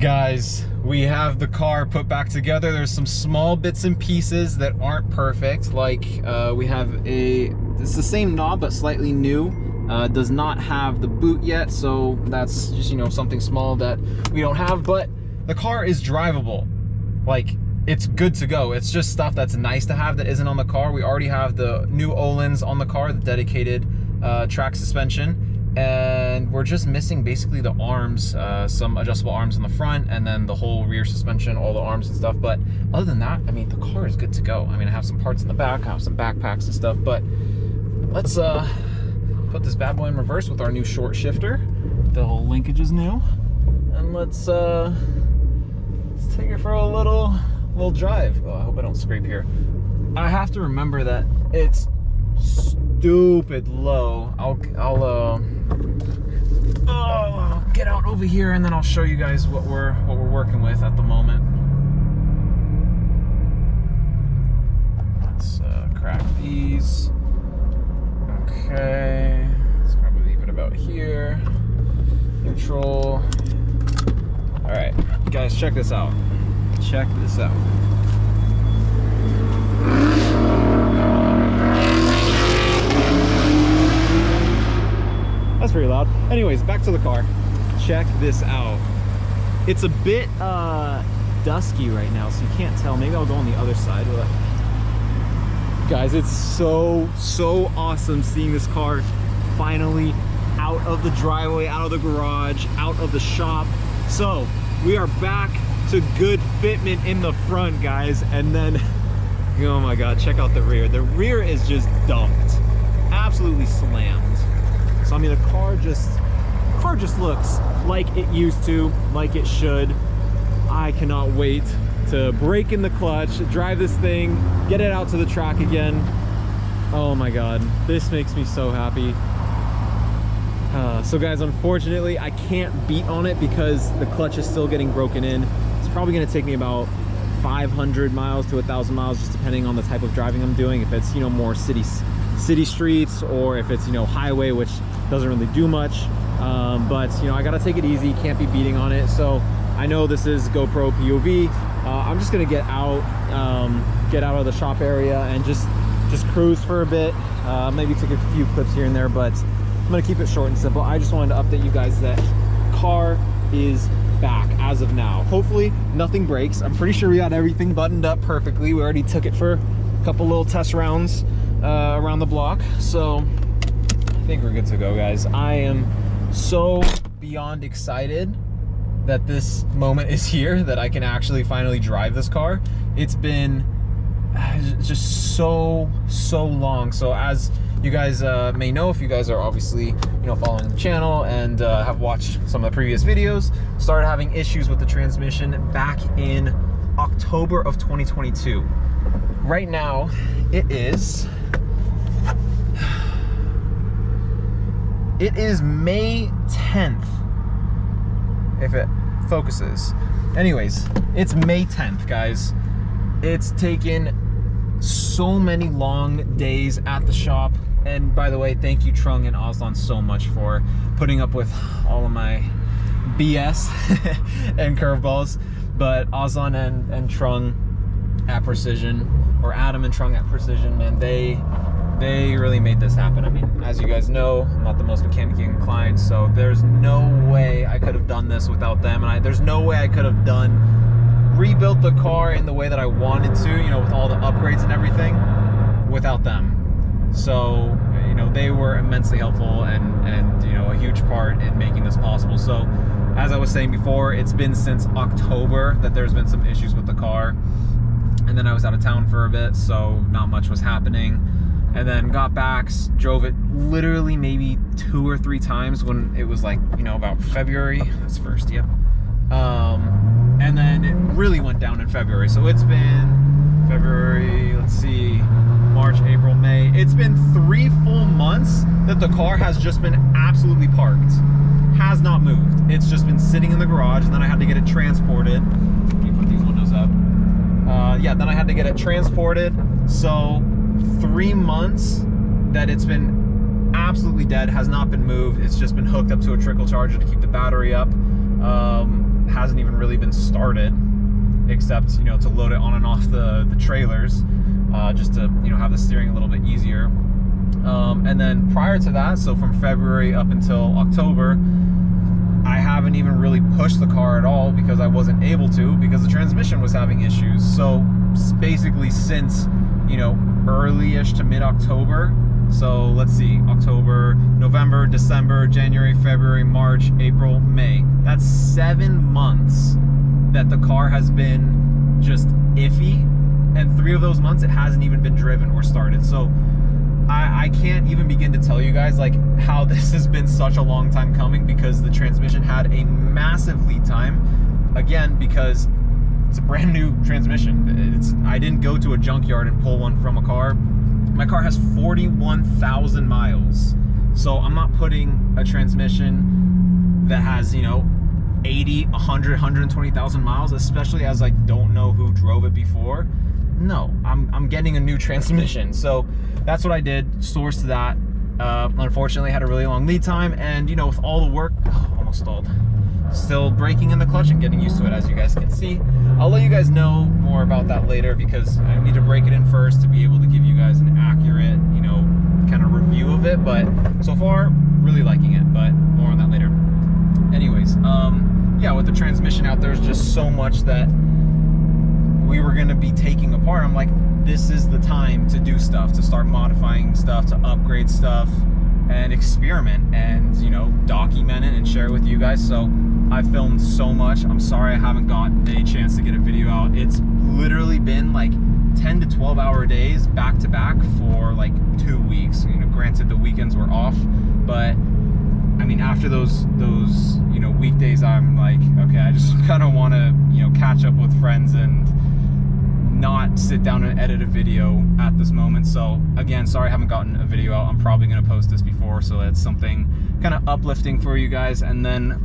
Guys, we have the car put back together. There's some small bits and pieces that aren't perfect. Like we have it's the same knob but slightly new. Does not have the boot yet, so that's just, you know, something small that we don't have. But the car is drivable. Like, it's good to go. It's just stuff that's nice to have that isn't on the car. We already have the new Öhlins on the car, the dedicated track suspension. And we're just missing basically the arms, some adjustable arms in the front, and then the whole rear suspension, all the arms and stuff. But other than that, I mean, the car is good to go. I mean, I have some parts in the back, I have some backpacks and stuff, but let's put this bad boy in reverse with our new short shifter. The whole linkage is new. And let's take it for a little drive. Oh, I hope I don't scrape here. I have to remember that it's stupid low. I'll get out over here and then I'll show you guys what we're working with at the moment. Let's crack these. Okay, let's probably leave it about here. Neutral. All right, guys, check this out. Check this out. That's pretty loud. Anyways, back to the car. Check this out. It's a bit dusky right now, so you can't tell. Maybe I'll go on the other side. Guys, it's so awesome seeing this car finally out of the driveway, out of the garage, out of the shop. So we are back to good fitment in the front, guys, and then oh my god, check out the rear. The rear is just dumped, absolutely slammed. So I mean, the car just looks like it used to, like it should. I cannot wait to break in the clutch, drive this thing, get it out to the track again. Oh my god, this makes me so happy. So guys, unfortunately I can't beat on it because the clutch is still getting broken in. It's probably going to take me about 500 miles to 1,000 miles, just depending on the type of driving I'm doing. If it's, you know, more city streets, or if it's, you know, highway, which doesn't really do much. But you know, I gotta take it easy, can't be beating on it. So I know this is GoPro POV. I'm just gonna get out of the shop area and just cruise for a bit. Maybe take a few clips here and there, but I'm gonna keep it short and simple. I just wanted to update you guys that car is back as of now. Hopefully nothing breaks. I'm pretty sure we got everything buttoned up perfectly. We already took it for a couple little test rounds around the block, so I think we're good to go, guys. I am so beyond excited that this moment is here, that I can actually finally drive this car. It's been just so long. So as you guys may know, if you guys are obviously, you know, following the channel and have watched some of the previous videos, started having issues with the transmission back in October of 2022. Right now it is May 10th, if it focuses. Anyways, it's May 10th, guys. It's taken so many long days at the shop. And by the way, thank you Trung and Aslan so much for putting up with all of my BS and curveballs. But Aslan and Trung at Precision, or Adam and Trung at Precision, man, they really made this happen. I mean, as you guys know, I'm not the most mechanically inclined, so there's no way I could have done this without them. And there's no way I could have rebuilt the car in the way that I wanted to, you know, with all the upgrades and everything, without them. So, you know, they were immensely helpful and you know, a huge part in making this possible. So, as I was saying before, it's been since October that there's been some issues with the car. And then I was out of town for a bit, so not much was happening. And then got back, drove it literally maybe 2 or 3 times when it was like, you know, about February. That's first, yep. And then it really went down in February. So it's been February, let's see, March, April, May. It's been 3 full months that the car has just been absolutely parked. Has not moved. It's just been sitting in the garage, and then I had to get it transported. Let me put these windows up. Yeah, then I had to get it transported. So 3 months that it's been absolutely dead, has not been moved. It's just been hooked up to a trickle charger to keep the battery up. hasn't even really been started, except, you know, to load it on and off the trailers, just to, you know, have the steering a little bit easier. And then prior to that, so from February up until October, I haven't even really pushed the car at all because I wasn't able to, because the transmission was having issues. So basically since, you know, early-ish to mid-October, so let's see, October, November, December, January, February, March, April, May. That's 7 months that the car has been just iffy, and 3 of those months it hasn't even been driven or started. So I can't even begin to tell you guys like how this has been such a long time coming, because the transmission had a massive lead time, again, because it's a brand new transmission. I didn't go to a junkyard and pull one from a car. My car has 41,000 miles. So I'm not putting a transmission that has, you know, 80, 100, 120,000 miles, especially as I don't know who drove it before. No, I'm getting a new transmission. So that's what I did, sourced that. Unfortunately, had a really long lead time, and you know, with all the work, almost stalled. Still braking in the clutch and getting used to it, as you guys can see. I'll let you guys know more about that later, because I need to break it in first to be able to give you guys an accurate, you know, kind of review of it. But so far, really liking it, but more on that later. Anyways, yeah, with the transmission out, there's just so much that we were going to be taking apart. I'm like, this is the time to do stuff, to start modifying stuff, to upgrade stuff and experiment, and, you know, document it and share it with you guys. So I filmed so much. I'm sorry I haven't gotten a chance to get a video out. It's literally been like 10 to 12 hour days back to back for like 2 weeks. You know, granted the weekends were off, but I mean, after those you know, weekdays, I'm like, okay, I just kind of want to, you know, catch up with friends and not sit down and edit a video at this moment. So again, sorry I haven't gotten a video out. I'm probably going to post this before, so it's something kind of uplifting for you guys, and then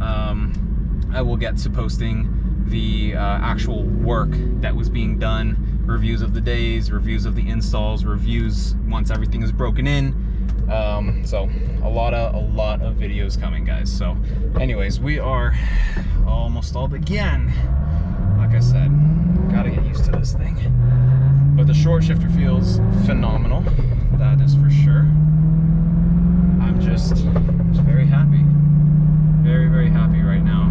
I will get to posting the actual work that was being done, reviews of the days, reviews of the installs, reviews once everything is broken in. So a lot of videos coming, guys. So anyways, we are almost stalled again. Like I said, gotta get used to this thing. But the short shifter feels phenomenal, that is for sure. I'm just very happy. Very happy right now.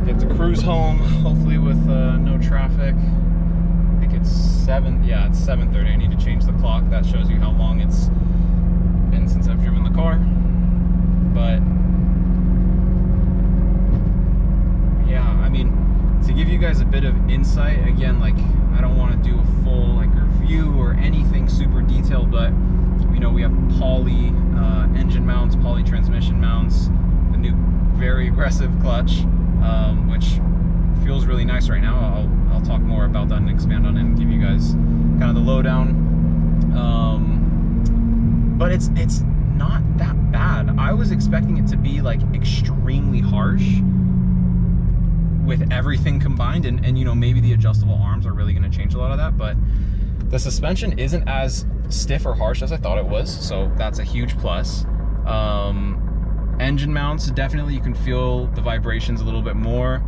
Get to cruise home, hopefully with no traffic. I think it's 7:30. I need to change the clock. That shows you how long it's been since I've driven the car. But yeah, I mean, to give you guys a bit of insight, again, like, I don't want to do a full like review or anything super detailed, but you know, we have poly engine mounts, poly transmission mounts, the new very aggressive clutch, which feels really nice right now. I'll talk more about that and expand on it and give you guys kind of the lowdown. But it's not that bad. I was expecting it to be like extremely harsh with everything combined, and you know, maybe the adjustable arms are really going to change a lot of that, but the suspension isn't as stiff or harsh as I thought it was, so that's a huge plus. Engine mounts, definitely you can feel the vibrations a little bit more.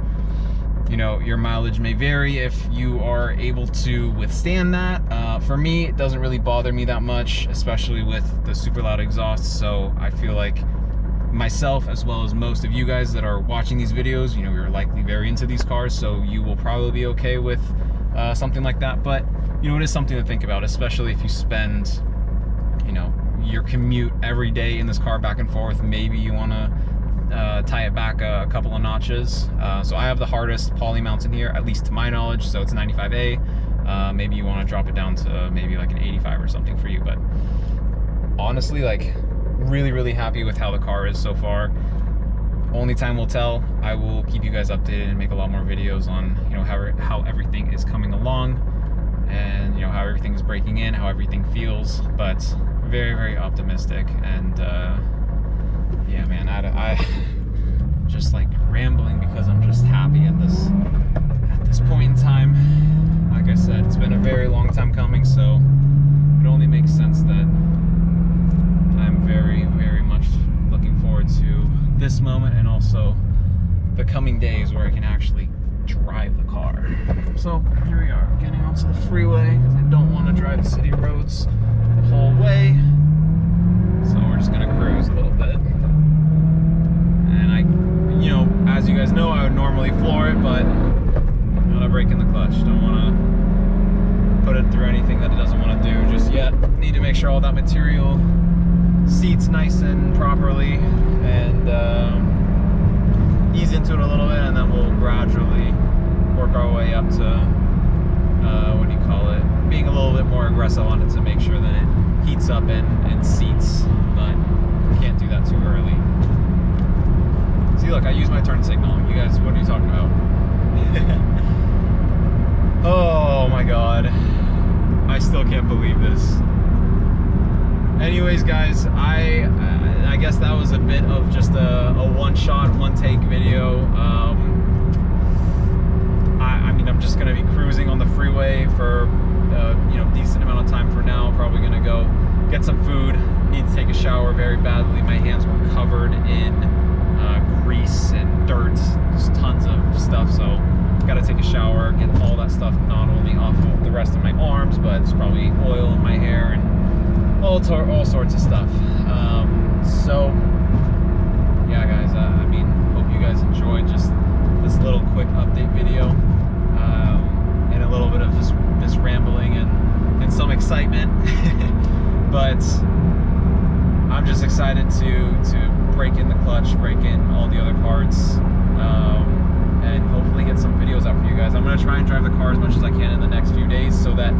You know, your mileage may vary if you are able to withstand that. For me, it doesn't really bother me that much, especially with the super loud exhaust. So I feel like myself, as well as most of you guys that are watching these videos, you know, you're likely very into these cars, so you will probably be okay with something like that. But you know, it is something to think about, especially if you spend, you know, your commute every day in this car back and forth. Maybe you want to tie it back a couple of notches. So I have the hardest poly mounts in here, at least to my knowledge, so it's 95A. Maybe you want to drop it down to maybe like an 85 or something for you, but honestly, like, really happy with how the car is so far. Only time will tell. I will keep you guys updated and make a lot more videos on, you know, how everything is coming along, and you know, how everything is breaking in, how everything feels. But very optimistic, and yeah, man, I just like rambling because I'm just happy at this point in time. Like I said, it's been a very long time coming, so it only makes sense that I'm very much looking forward to this moment, and also the coming days where I can actually drive the car. So here we are, getting onto the freeway because I don't want to drive the city roads the whole way. So we're just gonna cruise a little bit. And I, you know, as you guys know, I would normally floor it, but I'm gonna brake in the clutch. Don't want to put it through anything that it doesn't want to do just yet. Need to make sure all that material seats nice and properly, and ease into it a little bit, and then we'll gradually work our way up to what do you call it, being a little bit more aggressive on it to make sure that it heats up and seats, but can't do that too early. See, look, I use my turn signal. You guys, what are you talking about? Oh my god, I still can't believe this. Anyways, guys, I guess that was a bit of just a one-shot, one-take video. I mean, I'm just gonna be cruising on the freeway for you know, decent amount of time for now. Probably gonna go get some food. Need to take a shower very badly. My hands were covered in grease and dirt, just tons of stuff. So gotta take a shower, get all that stuff not only off of the rest of my arms, but it's probably oil in my hair and all sorts of stuff. So yeah, guys, I mean, hope you guys enjoyed just this little quick update video, and a little bit of just this rambling and some excitement. But I'm just excited to break in the clutch, break in all the other parts, and hopefully get some videos out for you guys. I'm gonna try and drive the car as much as I can in the next few days, so that,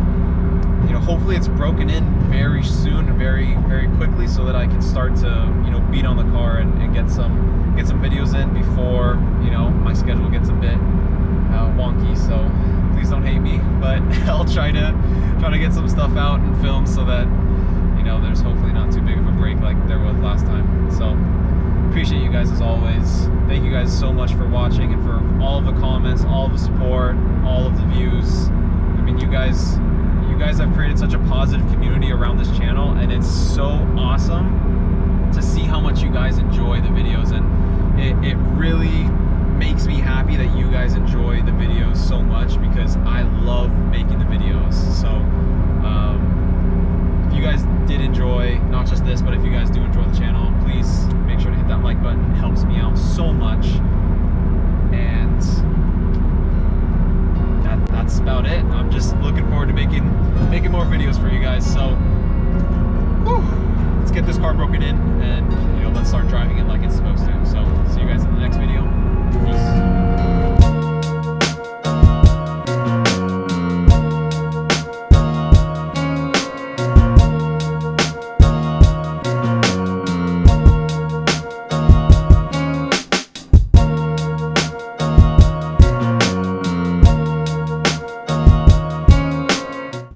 you know, hopefully it's broken in very soon and very quickly, so that I can start to, you know, beat on the car and get some videos in before, you know, my schedule gets a bit wonky. So please don't hate me, but I'll try to get some stuff out and film so that, you know, there's hopefully not too big of a break like there was last time. So appreciate you guys as always. Thank you guys so much for watching and for all of the comments, all of the support, all of the views. I mean, you guys have created such a positive community around this channel, and it's so awesome to see how much you guys enjoy the videos, and it really makes me happy that you guys enjoy the videos so much, because I love making the videos. So if you guys did enjoy not just this, but if you guys do enjoy the channel, please make sure to hit that like button. It helps me out so much.